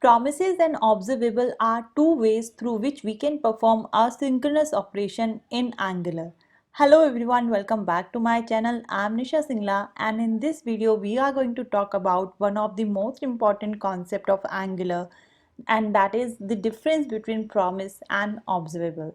Promises and observable are two ways through which we can perform asynchronous operation in Angular. Hello everyone, welcome back to my channel. I am Nisha Singla, and in this video we are going to talk about one of the most important concept of Angular, and that is the difference between promise and observable.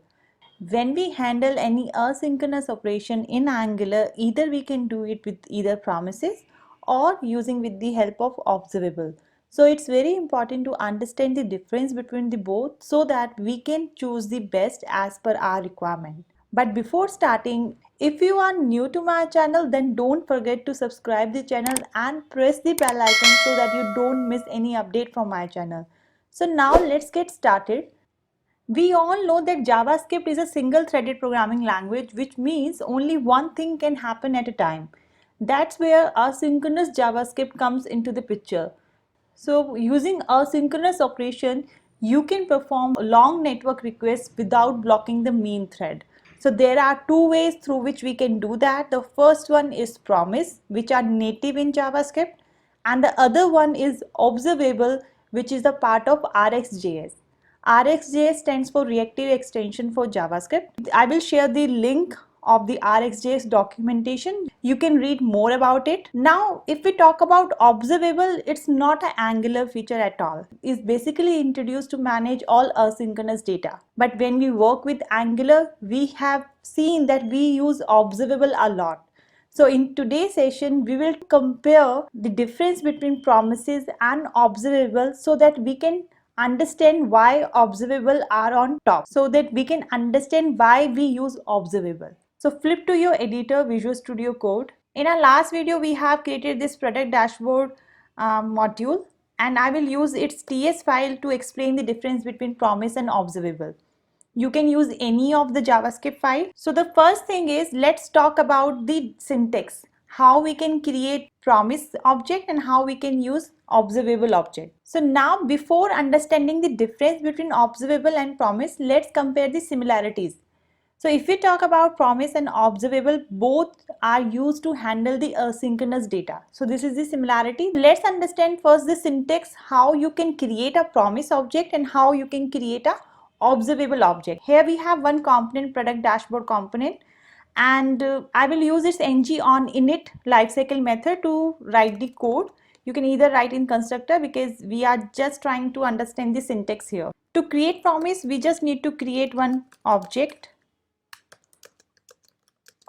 When we handle any asynchronous operation in Angular, either we can do it with either promises or using with the help of observable. So it's very important to understand the difference between the both so that we can choose the best as per our requirement. But before starting, if you are new to my channel, then don't forget to subscribe the channel and press the bell icon so that you don't miss any update from my channel. So now let's get started. We all know that JavaScript is a single-threaded programming language, which means only one thing can happen at a time. That's where asynchronous JavaScript comes into the picture. So using asynchronous operation, you can perform long network requests without blocking the main thread. So there are two ways through which we can do that. The first one is promise, which are native in JavaScript, and the other one is observable, which is a part of RXJS. RxJS stands for Reactive Extension for JavaScript. I will share the link of the RxJS documentation. You can read more about it. Now, if we talk about observable, it's not an Angular feature at all. It's basically introduced to manage all asynchronous data. But when we work with Angular, we have seen that we use observable a lot. So in today's session, we will compare the difference between promises and observable so that we can understand why observable are on top, so that we can understand why we use observable. So flip to your editor, Visual Studio Code. In our last video, we have created this product dashboard module, and I will use its TS file to explain the difference between promise and observable. You can use any of the JavaScript file. So the first thing is, let's talk about the syntax, how we can create promise object and how we can use observable object. So now, before understanding the difference between observable and promise, let's compare the similarities. So if we talk about promise and observable, both are used to handle the asynchronous data. So this is the similarity. Let's understand first the syntax, how you can create a promise object and how you can create a observable object. Here we have one component, product dashboard component, and I will use its ng on init lifecycle method to write the code. You can either write in constructor because we are just trying to understand the syntax here. To create promise, we just need to create one object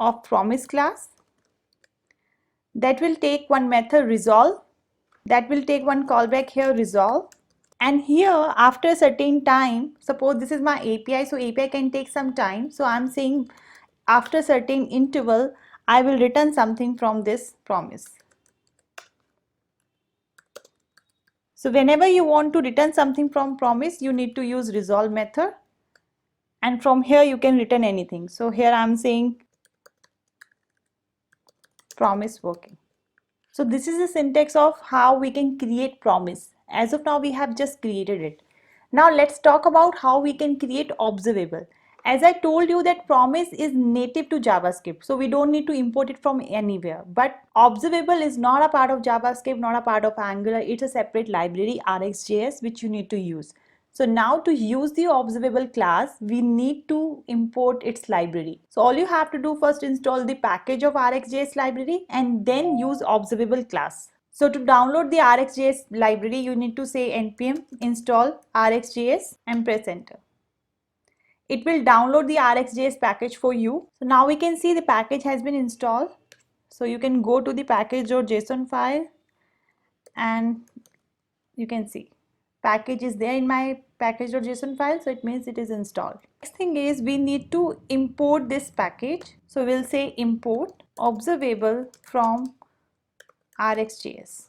of promise class that will take one method resolve, that will take one callback here resolve, and here after a certain time, suppose this is my API, so API can take some time, so I'm saying after a certain interval I will return something from this promise. So whenever you want to return something from promise, you need to use resolve method, and from here you can return anything. So here I'm saying promise working. So this is the syntax of how we can create promise. As of now, we have just created it. Now let's talk about how we can create observable. As I told you that promise is native to JavaScript, so we don't need to import it from anywhere. But observable is not a part of JavaScript, not a part of Angular. It's a separate library, RxJS, which you need to use. So now to use the observable class, we need to import its library. So all you have to do, first install the package of RxJS library and then use observable class. So to download the RxJS library, you need to say npm install RxJS and press enter. It will download the RxJS package for you. So now we can see the package has been installed. So you can go to the package.json file and you can see package is there in my package.json file, so it means it is installed. Next thing is, we need to import this package. So we'll say import observable from RxJS.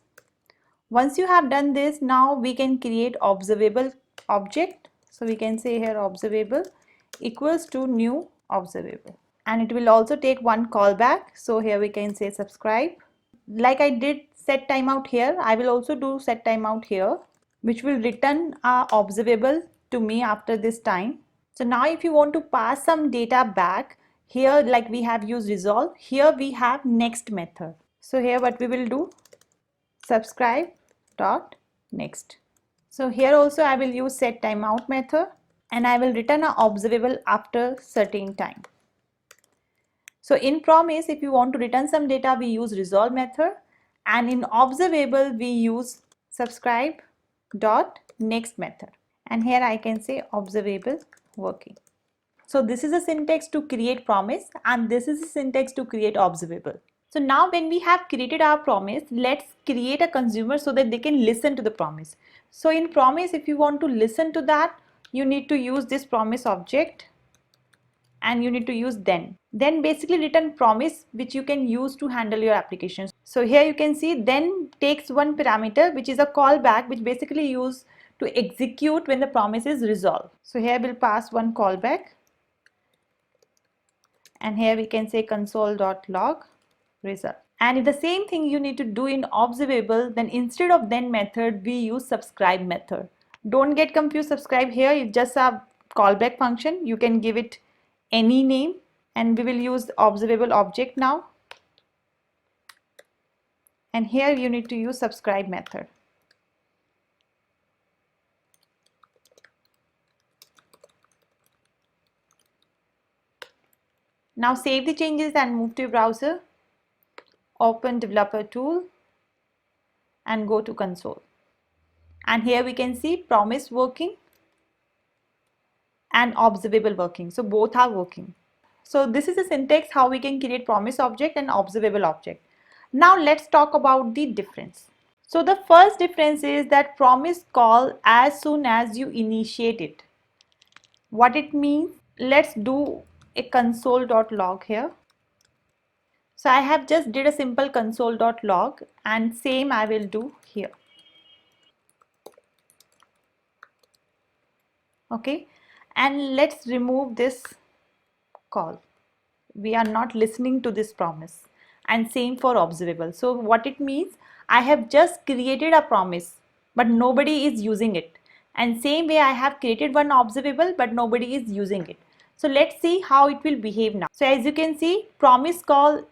Once you have done this, now we can create observable object. So we can say here observable equals to new observable, and it will also take one callback. So here we can say subscribe. Like I did set timeout here, I will also do set timeout here, which will return a observable to me after this time. So now if you want to pass some data back, here like we have used resolve, here we have next method. So here what we will do, subscribe dot next. So here also I will use set timeout method and I will return an observable after certain time. So in promise, if you want to return some data, we use resolve method, and in observable we use subscribe dot next method, and here I can say observable working. So this is a syntax to create promise and this is a syntax to create observable. So now when we have created our promise, let's create a consumer so that they can listen to the promise. So in promise, if you want to listen to that, you need to use this promise object and you need to use then basically return promise, which you can use to handle your applications. So here you can see then takes one parameter, which is a callback, which basically used to execute when the promise is resolved. So here we'll pass one callback, and here we can say console.log result. And if the same thing you need to do in observable, then instead of then method we use subscribe method. Don't get confused, subscribe here is just a callback function. You can give it any name, and we will use observable object now, and here you need to use subscribe method. Now save the changes and move to your browser, open developer tool and go to console, and here we can see promise working and observable working. So both are working. So this is a syntax how we can create promise object and observable object. Now let's talk about the difference. So the first difference is that promise call as soon as you initiate it. What it means, let's do a console.log here. So I have just did a simple console.log and same I will do here. Okay, and let's remove this call. We are not listening to this promise, and same for observable. So what it means, I have just created a promise but nobody is using it, and same way I have created one observable but nobody is using it. So let's see how it will behave now. So as you can see, promise call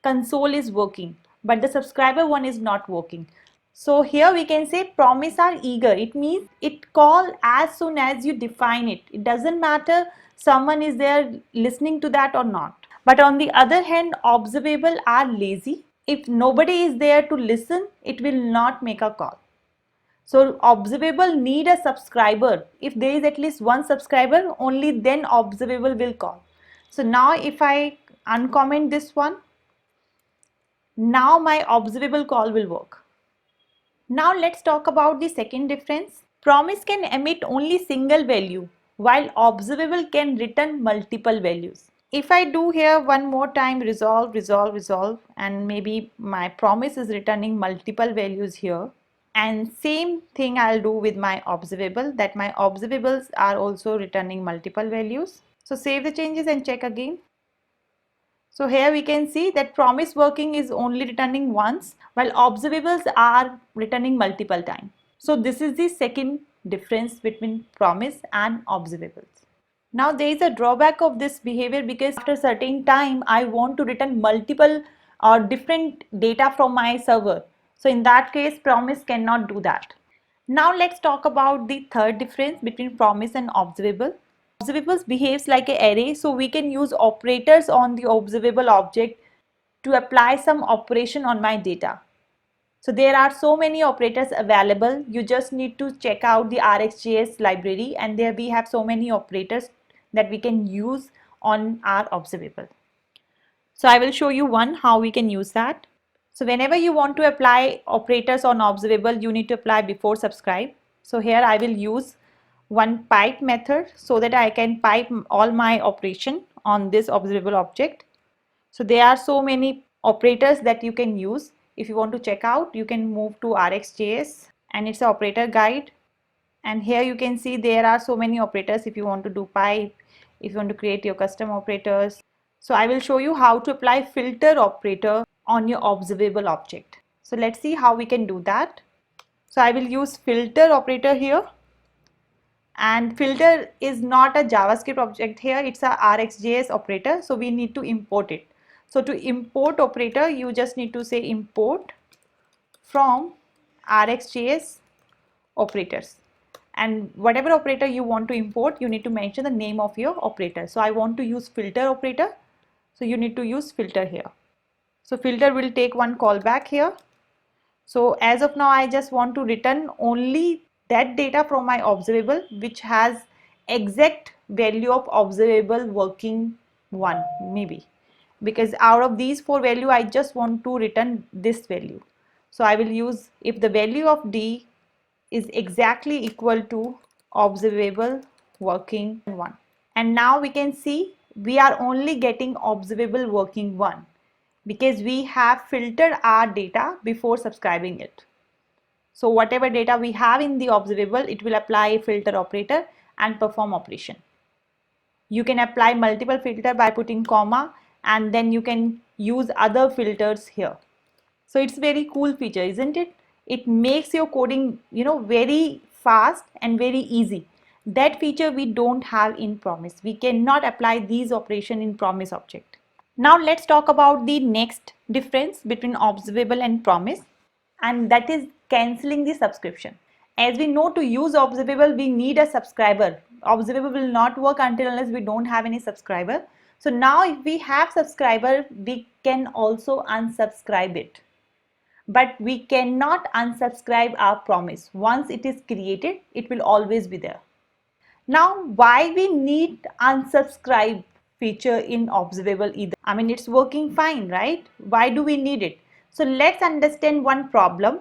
console is working but the subscriber one is not working. So here we can say promise are eager. It means it call as soon as you define it. It doesn't matter someone is there listening to that or not. But on the other hand, observable are lazy. If nobody is there to listen, it will not make a call. So observable need a subscriber. If there is at least one subscriber, only then observable will call. So now if I uncomment this one, now my observable call will work. Now let's talk about the second difference. Promise can emit only single value while observable can return multiple values. If I do here one more time resolve, resolve, resolve, and maybe my promise is returning multiple values here, and same thing I'll do with my observable, that my observables are also returning multiple values. So save the changes and check again. So here we can see that promise working is only returning once while observables are returning multiple times. So this is the second difference between promise and observables. Now there is a drawback of this behavior because after a certain time I want to return multiple or different data from my server. So in that case promise cannot do that. Now let's talk about the third difference between promise and observable. Observables behaves like an array, so we can use operators on the observable object to apply some operation on my data. So there are so many operators available. You just need to check out the RXJS library, and there we have so many operators that we can use on our observable. So I will show you one how we can use that. So whenever you want to apply operators on observable, you need to apply before subscribe. So here I will use one pipe method so that I can pipe all my operation on this observable object. So there are so many operators that you can use. If you want to check out, you can move to RxJS and it's an operator guide. And here you can see there are so many operators if you want to do pipe, if you want to create your custom operators. So I will show you how to apply filter operator on your observable object. So let's see how we can do that. So I will use filter operator here. And filter is not a JavaScript object here, it's a RxJS operator, so we need to import it. So to import operator, you just need to say import from RxJS operators. And whatever operator you want to import, you need to mention the name of your operator. So I want to use filter operator. So you need to use filter here. So filter will take one callback here. So as of now, I just want to return only that data from my observable which has exact value of observable working 1 maybe, because out of these 4 value I just want to return this value. So I will use if the value of D is exactly equal to observable working 1. And now we can see we are only getting observable working 1 because we have filtered our data before subscribing it. So whatever data we have in the observable, it will apply a filter operator and perform operation. You can apply multiple filter by putting comma, and then you can use other filters here. So it's very cool feature, isn't it? It makes your coding, very fast and very easy. That feature we don't have in Promise. We cannot apply these operations in Promise object. Now let's talk about the next difference between observable and Promise, and that is cancelling the subscription. As we know, to use observable we need a subscriber. Observable will not work until unless we don't have any subscriber. So now if we have subscriber, we can also unsubscribe it. But we cannot unsubscribe our Promise. Once it is created, it will always be there. Now, why we need unsubscribe feature in observable either? I mean, it's working fine, right? Why do we need it? So let's understand one problem,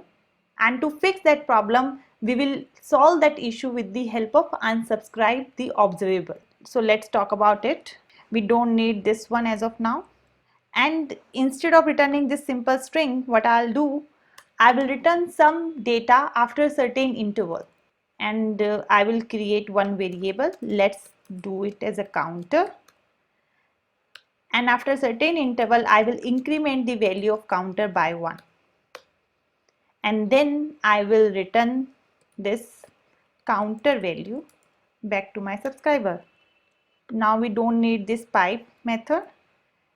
and to fix that problem, we will solve that issue with the help of unsubscribe the observable. So let's talk about it. We don't need this one as of now. And instead of returning this simple string, what I'll do, I will return some data after a certain interval. And I will create one variable. Let's do it as a counter. And after a certain interval, I will increment the value of counter by 1. And then I will return this counter value back to my subscriber. Now we don't need this pipe method.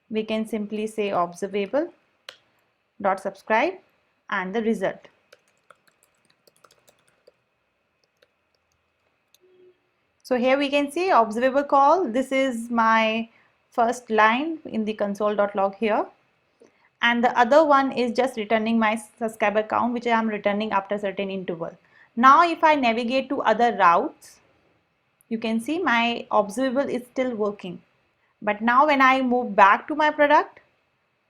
We can simply say observable dot subscribe and the result. So here we can see observable call. This is my first line in the console.log here. And the other one is just returning my subscriber count, which I am returning after a certain interval. Now if I navigate to other routes, you can see my observable is still working. But now when I move back to my product,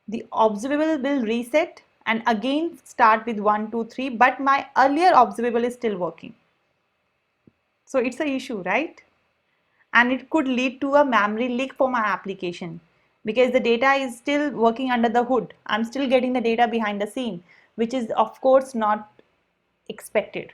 the observable will reset and again start with 1, 2, 3, but my earlier observable is still working. So it's an issue, right? And it could lead to a memory leak for my application because the data is still working under the hood. I'm still getting the data behind the scene, which is of course not expected.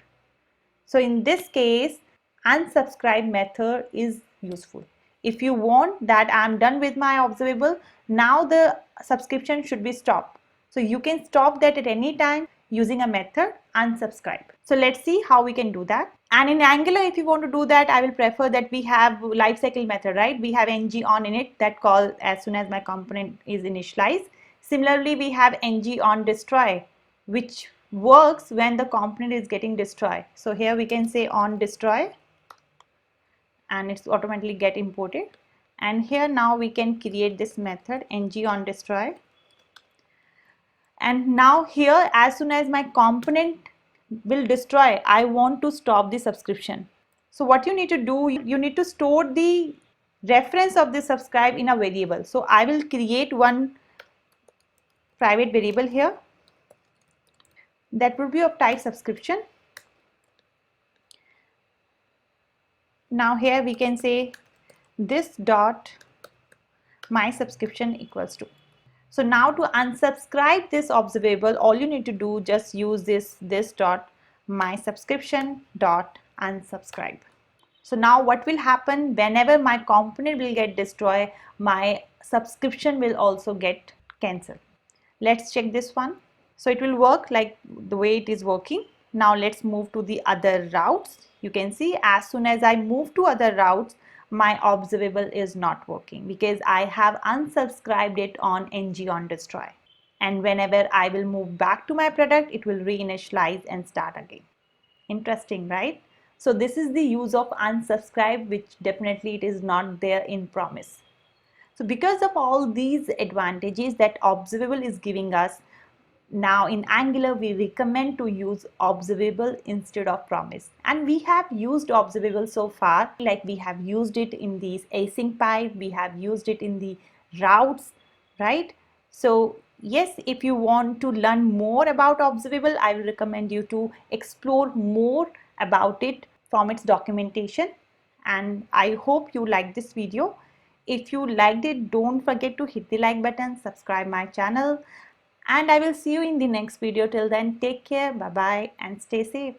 So in this case, unsubscribe method is useful. If you want that I'm done with my observable, now the subscription should be stopped. So you can stop that at any time using a method unsubscribe. So let's see how we can do that. And in Angular, if you want to do that, I will prefer that we have lifecycle method, right? We have ng on in it that call as soon as my component is initialized. Similarly, we have ng on destroy, which works when the component is getting destroyed. So here we can say on destroy and it's automatically get imported. And here now we can create this method ng on destroy. And now here, as soon as my component will destroy, I want to stop the subscription. So what you need to do, you need to store the reference of the subscribe in a variable. So I will create one private variable here that will be of type subscription. Now here we can say this dot my subscription equals to. So now to unsubscribe this observable, all you need to do, just use this dot my subscription dot unsubscribe. So now what will happen, whenever my component will get destroyed, my subscription will also get cancelled. Let's check this one. So it will work like the way it is working. Now let's move to the other routes. You can see as soon as I move to other routes, my observable is not working because I have unsubscribed it on ng on destroy. And whenever I will move back to my product, it will reinitialize and start again. Interesting, right? So this is the use of unsubscribe, which definitely it is not there in Promise. So because of all these advantages that Observable is giving us, now in Angular we recommend to use Observable instead of Promise. And we have used Observable so far, like we have used it in these async pipe, we have used it in the routes, right? So yes, if you want to learn more about Observable, I will recommend you to explore more about it from its documentation. And I hope you like this video. If you liked it, don't forget to hit the like button, subscribe my channel, and I will see you in the next video. Till then, take care, bye bye, and stay safe.